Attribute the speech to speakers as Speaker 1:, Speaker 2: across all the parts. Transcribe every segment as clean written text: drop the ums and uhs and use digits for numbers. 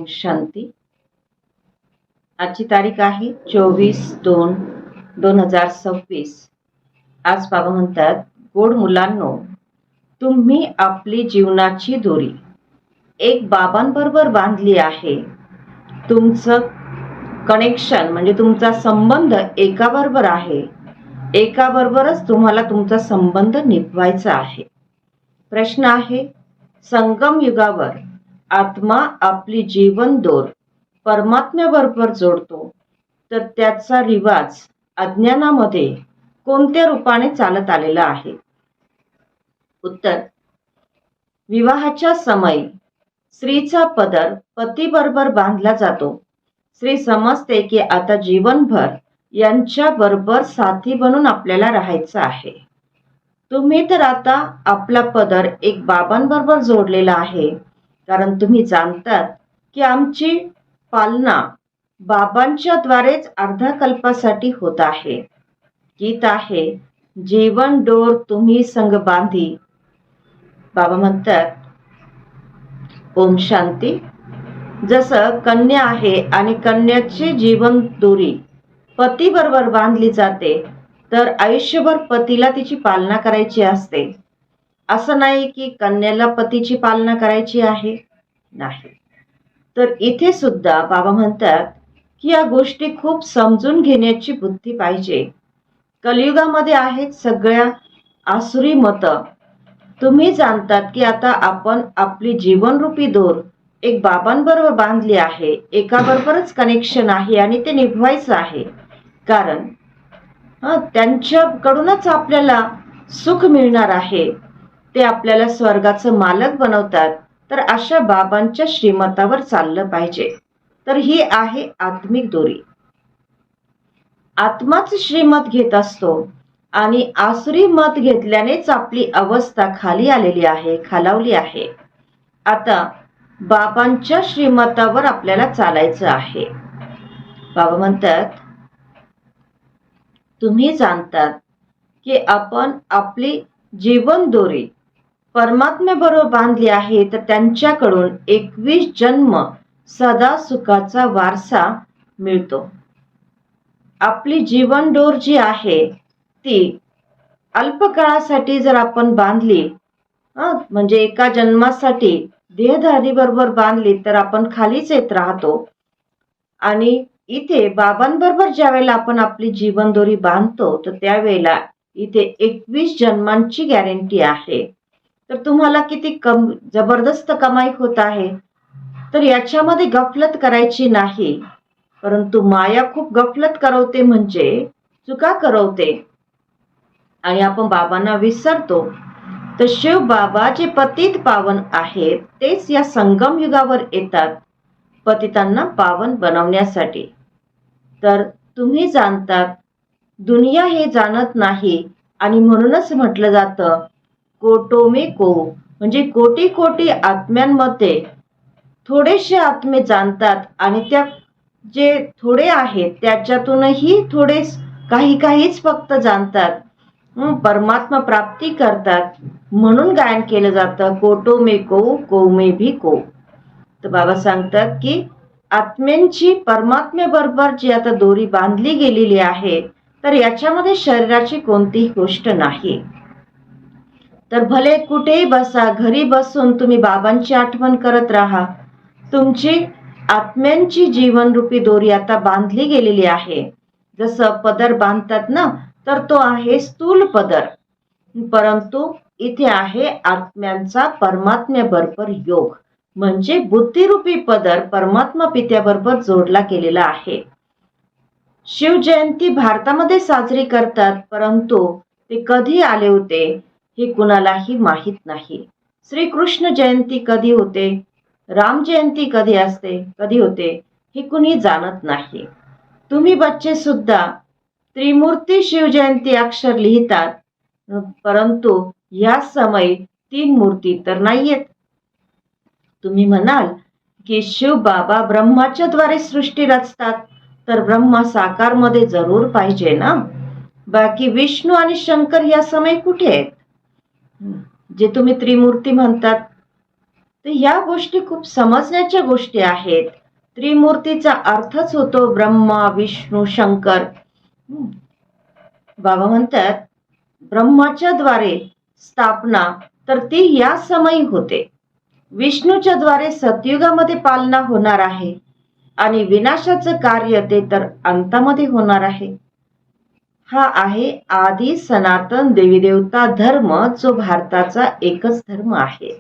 Speaker 1: ओम शांती. आजची तारीख आहे 24/2/2026. आज बाबा म्हणतात, गोड मुलांनो, तुम्ही आपली जीवनाची दोरी एक बाबांबरोबर बांधली आहे. तुमचं कनेक्शन म्हणजे तुमचा संबंध एकाबरोबर आहे. एकाबरोबरच तुम्हाला तुमचा संबंध निभवायचा आहे. प्रश्न आहे, संगम युगावर आत्मा आपली जीवन दोर परमात्म्याबरोबर जोडतो, तर त्याचा रिवाज अज्ञानामध्ये कोणत्या रूपाने चालत आलेला आहे? उत्तर, विवाहाच्या समयी स्त्रीचा पदर पतीबरोबर बांधला जातो. स्त्री समजते की आता जीवनभर यांच्या बरोबर साथी बनून आपल्याला राहायचं आहे. तुम्ही तर आता आपला पदर एक बाबांबरोबर जोडलेला आहे, कारण तुम्ही जाणतात की आमची पालना बाबांच्या द्वारेच अर्ध्या कल्पासाठी होत आहे. गीत आहे, जीवन डोर तुम्ही संग बांधी. बाबा म्हणतात, ओम शांती. जसं कन्या आहे आणि कन्याची जीवन दोरी पती बरोबर बांधली जाते, तर आयुष्यभर पतीला तिची पालना करायची असते. असं नाही की कन्याला पतीची पालना करायची आहे, नाही. तर इथे सुद्धा बाबा म्हणतात की या गोष्टी खूप समजून घेण्याची बुद्धी पाहिजे. कलियुगामध्ये आहेत सगळ्या आसुरी मतं. तुम्ही जाणतात की आता आपण आपली जीवनरूपी दोर एक बाबांबरोबर बांधली आहे. एकाबरोबरच कनेक्शन आहे आणि ते निभवायचं आहे, कारण त्यांच्याकडूनच आपल्याला सुख मिळणार आहे. ते आपल्याला स्वर्गाचं मालक बनवतात. तर अशा बाबांच्या श्रीमतावर चाललं पाहिजे. तर ही आहे आत्मिक दोरी. आत्माच श्रीमत घेत असतो आणि आसुरी मत घेतल्यानेच आपली अवस्था खाली आलेली आहे, खालावली आहे. आता बाबांच्या श्रीमतावर आपल्याला चालायचं आहे. बाबा म्हणतात, तुम्ही जाणतात की आपण आपली जीवन दोरी परमात्म्याबरोबर बांधली आहे, तर त्यांच्याकडून 21 जन्म सदा सुखाचा वारसा मिळतो. आपली जीवन डोर जी आहे ती अल्पकाळासाठी जर आपण बांधली, म्हणजे एका जन्मासाठी देहधारी बरोबर बांधली, तर आपण खालीच येत राहतो. आणि इथे बाबांबरोबर ज्या वेळेला आपण आपली जीवन दोरी बांधतो, तर त्यावेळेला इथे 21 जन्मांची गॅरंटी आहे. तर तुम्हाला किती जबरदस्त कमाई होत आहे. तर याच्यामध्ये गफलत करायची नाही, परंतु माया खूप गफलत करवते, म्हणजे चुका करवते आणि आपण बाबांना विसरतो. तर शिव बाबा जे पतित पावन आहेत, तेच या संगम युगावर येतात पतितांना पावन बनवण्यासाठी. तर तुम्ही जाणतात, दुनिया हे जाणत नाही आणि म्हणूनच म्हटलं जातं, कोटो मे को, म्हणजे कोटी कोटी आत्म्यांमध्ये थोडेसे आत्मे जाणतात आणि त्या जे थोडे आहेत त्याच्यातूनही थोडे काहीच फक्त जाणतात, परमात्मा प्राप्ती करतात. म्हणून गायन केलं जातं, कोटो मे को मे भी को. तर बाबा सांगतात की आत्म्यांची परमात्म्याबरोबर जी आता दोरी बांधली गेलेली आहे, तर याच्यामध्ये शरीराची कोणतीही गोष्ट नाही. तर भले कुठेही बसा, घरी बसून तुम्ही बाबांची आठवण करत राहा. तुमची आत्म्यांची जीवनरूपी दोरी आता बांधली गेलेली आहे. जसं पदर बांधतात ना, तर तो आहे स्थूल पदर, परंतु इथे आहे आत्म्यांचा परमात्म्याबरोबर योग, म्हणजे बुद्धिरूपी पदर परमात्मा पित्याबरोबर जोडला गेलेला आहे. शिवजयंती भारतामध्ये साजरी करतात, परंतु ते कधी आले होते हे कुणालाही माहीत नाही. श्रीकृष्ण जयंती कधी होते, राम जयंती कधी होते हे कुणी जाणत नाही. तुम्ही बच्चे सुद्धा त्रिमूर्ती शिवजयंती अक्षर लिहितात, परंतु या समयी 3 मूर्ती तर नाहीयेत. तुम्ही म्हणाल की शिव बाबा ब्रह्माच्या द्वारे सृष्टी रचतात, तर ब्रह्मा साकार मध्ये जरूर पाहिजे ना. बाकी विष्णू आणि शंकर या समय कुठे आहेत, जे तुम्ही त्रिमूर्ती म्हणतात? तर ह्या गोष्टी खूप समजण्याच्या गोष्टी आहेत. त्रिमूर्तीचा अर्थच होतो ब्रह्मा, विष्णू, शंकर. बाबा म्हणतात ब्रह्माच्या द्वारे स्थापना तर ती या समयी होते. विष्णूच्या द्वारे सतयुगामध्ये पालना होणार आहे आणि विनाशाचं कार्य ते तर अंतामध्ये होणार आहे. हा आहे आदी सनातन देवी देवता धर्म, जो भारताचा एकच धर्म आहे.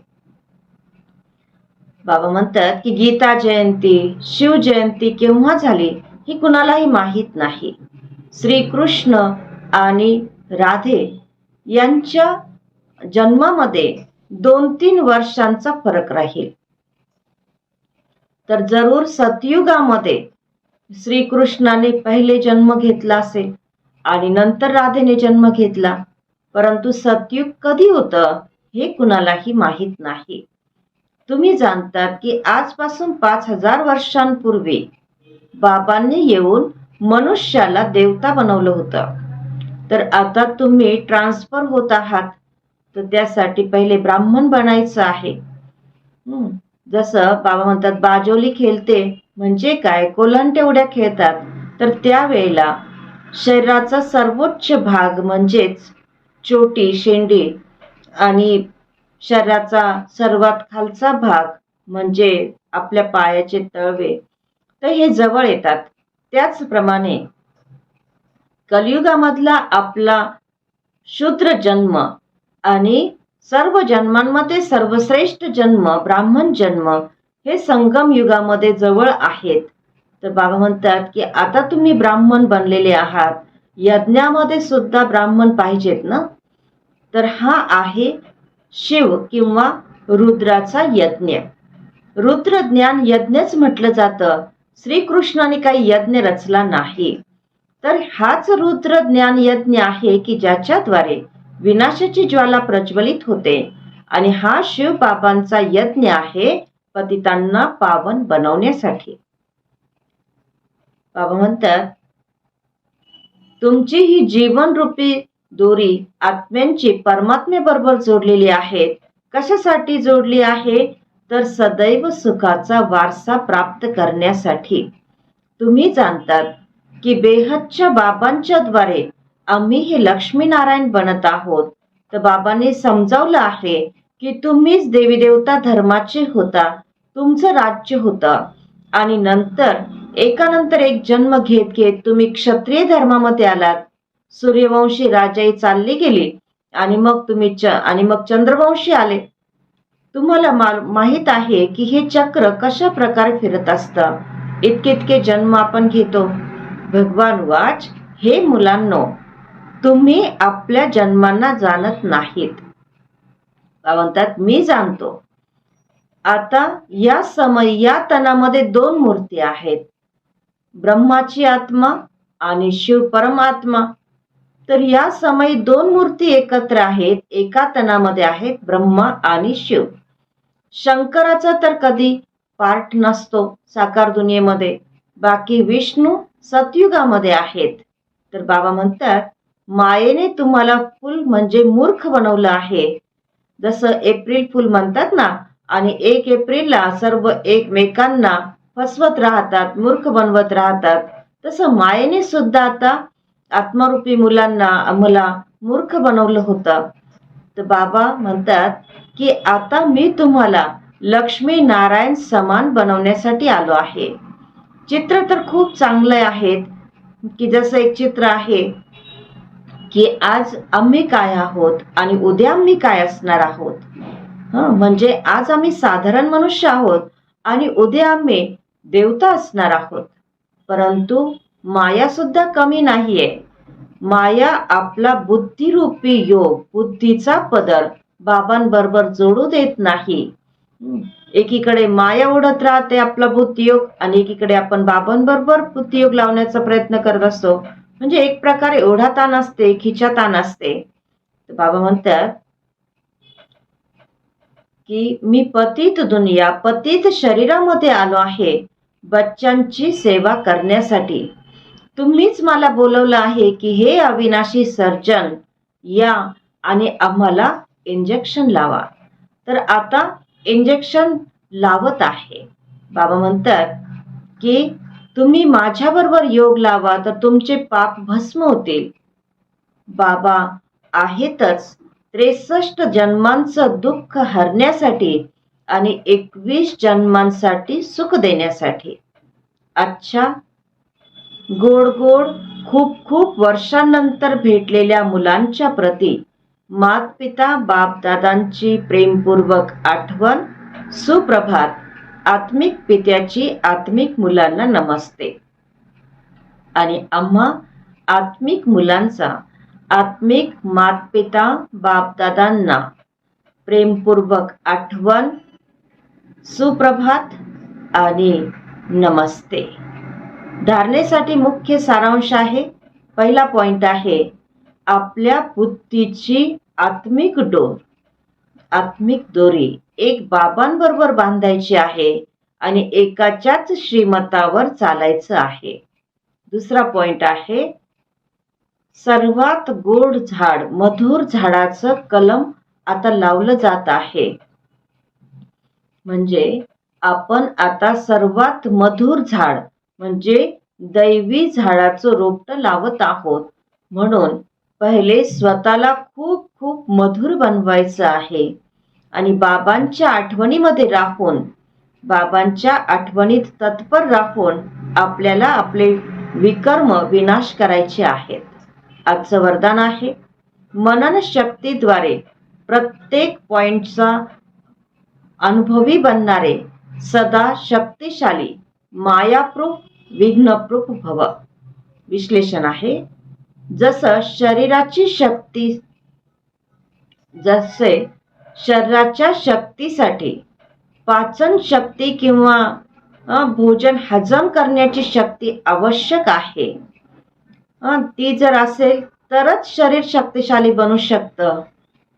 Speaker 1: बाबा म्हणतात की गीता जयंती, शिव जयंती केव्हा झाली ही कुणालाही माहीत नाही. श्रीकृष्ण आणि राधे यांच्या जन्मामध्ये 2-3 वर्षांचा फरक राहील. तर जरूर सतयुगामध्ये श्रीकृष्णाने पहिले जन्म घेतला असेल आणि नंतर राधेने जन्म घेतला, परंतु सतयुग कधी होतं हे कुणालाही माहीत नाही. तुम्ही जाणतात की आजपासून 5000 वर्षांपूर्वी बाबांनी येऊन मनुष्याला देवता बनवलं होतं. तर आता तुम्ही ट्रान्सफर होत आहात, तर त्यासाठी पहिले ब्राह्मण बनायचं आहे. जसं बाबा म्हणतात बाजोली खेळते म्हणजे काय, कोल्हंटे उड्या खेळतात, तर त्यावेळेला शरीराचा सर्वोच्च भाग म्हणजेच चोटी, शेंडी आणि शरीराचा सर्वात खालचा भाग म्हणजे आपल्या पायाचे तळवे, तर हे जवळ येतात. त्याचप्रमाणे कलियुगामधला आपला शूद्र जन्म आणि सर्व जन्मांमध्ये सर्वश्रेष्ठ जन्म ब्राह्मण जन्म हे संगम युगामध्ये जवळ आहेत. तर बाबा म्हणतात की आता तुम्ही ब्राह्मण बनलेले आहात, यज्ञामध्ये सुद्धा ब्राह्मण पाहिजेत ना. तर हा आहे शिव किंवा रुद्राचा यज्ञ. रुद्र ज्ञान यज्ञच म्हटलं जातं. श्रीकृष्णाने काही यज्ञ रचला नाही. तर हाच रुद्र ज्ञान यज्ञ आहे की ज्याच्याद्वारे विनाशाची ज्वाला प्रज्वलित होते आणि हा शिव बाबांचा यज्ञ आहे पतितांना पावन बनवण्यासाठी. बाबा म्हणतात तुमची ही जीवनरूपी दोरी आत्म्यांची परमात्म्याबरोबर जोडलेली आहे. कशासाठी जोडली आहे, तर सदैव सुखाचा वारसा प्राप्त करण्यासाठी. तुम्ही जाणतात की बेहदच्या बाबांच्या द्वारे आम्ही हे लक्ष्मीनारायण बनत आहोत. तर बाबांनी समजावलं आहे की तुम्हीच देवी देवता धर्माचे होता, तुमचं राज्य होतं आणि नंतर एकानंतर एक जन्म घेत घेत तुम्ही क्षत्रिय धर्मामध्ये आलात. सूर्यवंशी राजाई चालली गेली आणि मग मग चंद्रवंशी आले. तुम्हाला माहित आहे की हे चक्र कशा प्रकारे फिरत असतं. इतके जन्म आपण घेतो. भगवान वाच, हे मुलांनो, तुम्ही आपल्या जन्मांना जाणत नाहीत. म्हणतात मी जाणतो. आता या या तनामध्ये 2 मूर्ती आहेत, ब्रह्माची आत्मा आणि शिव परमात्मा. तर या समयी 2 मूर्ती एकत्र आहेत, एका तनामध्ये आहेत ब्रह्मा आणि शिव. शंकराचा तर कधी पार्ट नसतो साकार दुनियेमध्ये. बाकी विष्णू सतयुगामध्ये आहेत. तर बाबा म्हणतात मायेने तुम्हाला फुल म्हणजे मूर्ख बनवलं आहे. जसं एप्रिल फुल म्हणतात ना, आणि 1 एप्रिलला सर्व एकमेकांना फसवत राहतात, मूर्ख बनवत राहतात, तसं मायेने सुद्धा आता आत्मरूपी मुलांना आम्हाला मूर्ख बनवलं होतं. तर बाबा म्हणतात की आता मी तुम्हाला लक्ष्मी नारायण समान बनवण्यासाठी आलो आहे. चित्र तर खूप चांगले आहेत की जसं एक चित्र आहे की आज आम्ही काय आहोत आणि उद्या आम्ही काय असणार आहोत. म्हणजे आज आम्ही साधारण मनुष्य आहोत आणि उद्या आम्ही देवता असणार आहोत. परंतु माया सुद्धा कमी नाहीये. माया आपला बुद्धिरूपी योग, बुद्धीचा पदर बाबांबरोबर जोडू देत नाही. एकीकडे माया ओढत राहते आपला बुद्धियोग आणि एकीकडे आपण बाबांबरोबर बुद्धियोग लावण्याचा प्रयत्न करत असतो. म्हणजे एक प्रकारे ओढाताण असते, खिचाताण असते. तर बाबा म्हणतात की मी पतित दुनिया, पतित शरीरामध्ये आलो आहे बच्चांची सेवा करण्यासाठी. तुम्हीच मला बोलवलं आहे की हे अविनाशी सर्जन या आणि आम्हाला इंजेक्शन लावा. तर आता इंजेक्शन लावत आहे. बाबा म्हणतात की तुम्ही माझ्याबरोबर योग लावा तर तुमचे पाप भस्म होतील. बाबा आहेतच 63 जन्मांचं दुःख हरण्यासाठी आणि 21 जन्मांसाठी सुख देण्यासाठी. अच्छा, गोड गोड खूप खूप वर्षांनंतर भेटलेल्या मुलांच्या प्रती मातपिता बापदादांची प्रेमपूर्वक आठवण. सुप्रभात. आत्मिक पित्याची आत्मिक मुलांना नमस्ते. आणि आम्हा आत्मिक मुलांचा आत्मिक मातपिता बापदादांना प्रेमपूर्वक आठवण, सुप्रभात आणि नमस्ते. धारणेसाठी मुख्य सारांश आहे. पहिला पॉइंट आहे आपल्या बुद्धीची आत्मिक दोरी एक बाबांबरोबर बांधायची आहे आणि एकाच्याच श्रीमतावर चालायचं आहे. दुसरा पॉइंट आहे सर्वात गोड झाड मधुर झाडाचं कलम आता लावलं जात आहे. म्हणजे आपण आता सर्वात मधुर झाड म्हणजे दैवी झाडाचं रोपटं लावत आहोत. म्हणून पहिले स्वतःला खूप खूप मधुर बनवायचं आहे आणि बाबांच्या आठवणीमध्ये राहून बाबांच्या आठवणीत तत्पर राहून आपल्याला आपले विकर्म विनाश करायचे आहेत. आजचं वरदान आहे मनन शक्तीद्वारे प्रत्येक पॉइंटचा अनुभवी बनणारे सदा शक्तिशाली मायाप्रूफ विघ्नप्रूफ भव. विश्लेषण आहे जसे शरीराच्या शक्तीसाठी पाचन शक्ती किंवा भोजन हजम करण्याची शक्ती आवश्यक आहे. ती जर असेल तरच शरीर शक्तिशाली बनू शकतं.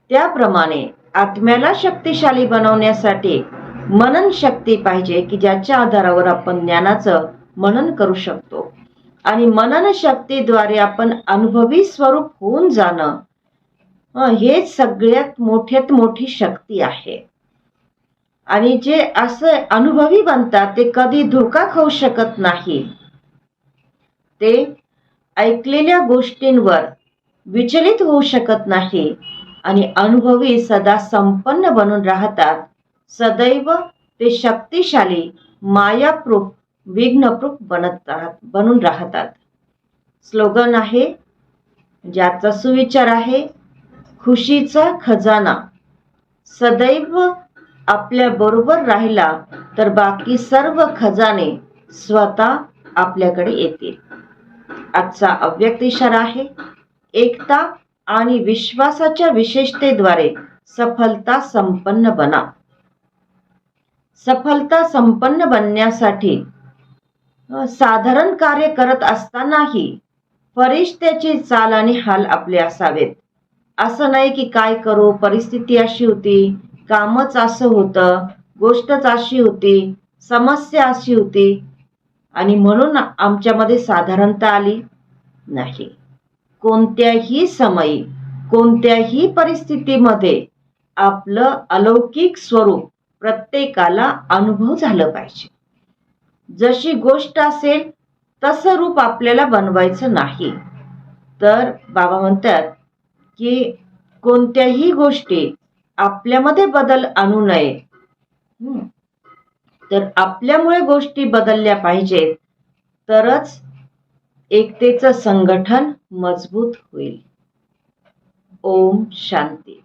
Speaker 1: त्याप्रमाणे आत्म्याला शक्तिशाली बनवण्यासाठी मनन शक्ती पाहिजे की ज्याच्या आधारावर आपण ज्ञानाचं मनन करू शकतो. आणि मनन शक्तीद्वारे आपण अनुभवी स्वरूप होऊन जाणं हे सगळ्यात मोठी शक्ती आहे. आणि जे असं अनुभवी बनतात ते कधी धोका खाऊ शकत नाही. ते ऐकलेल्या गोष्टींवर विचलित होऊ शकत नाही आणि अनुभवी सदा संपन्न बनून राहतात. सदैव ते शक्तिशाली मायाप्रूफ विघ्नप्रूफ बनून राहतात. स्लोगन आहे ज्याचा सुविचार आहे खुशीचा खजाना सदैव आपल्या बरोबर राहिला तर बाकी सर्व खजाने स्वतः आपल्याकडे येतील. आजचा अव्यक्त इशारा आहे एकता आणि विश्वासाच्या विशेषतेद्वारे सफलता संपन्न बना. सफलता संपन्न बनण्यासाठी साधारण कार्य करत असतानाही फरिश्त्याची चाल आणि हाल आपले असावेत. असं नाही की काय करू, परिस्थिती अशी होती, कामच असं होतं, गोष्टच अशी होती, समस्या अशी होती आणि म्हणून आमच्यामध्ये साधारणता आली नाही. कोणत्याही समयी कोणत्याही परिस्थितीमध्ये आपलं अलौकिक स्वरूप प्रत्येकाला अनुभव झालं पाहिजे. जशी गोष्ट असेल तसं रूप आपल्याला बनवायचं नाही. तर बाबा म्हणतात की कोणत्याही गोष्टी आपल्यामध्ये बदल आणू नये. तर आपल्यामुळे गोष्टी बदलल्या पाहिजेत तरच एकतेचं संघटन मजबूत होईल. ओम शांती.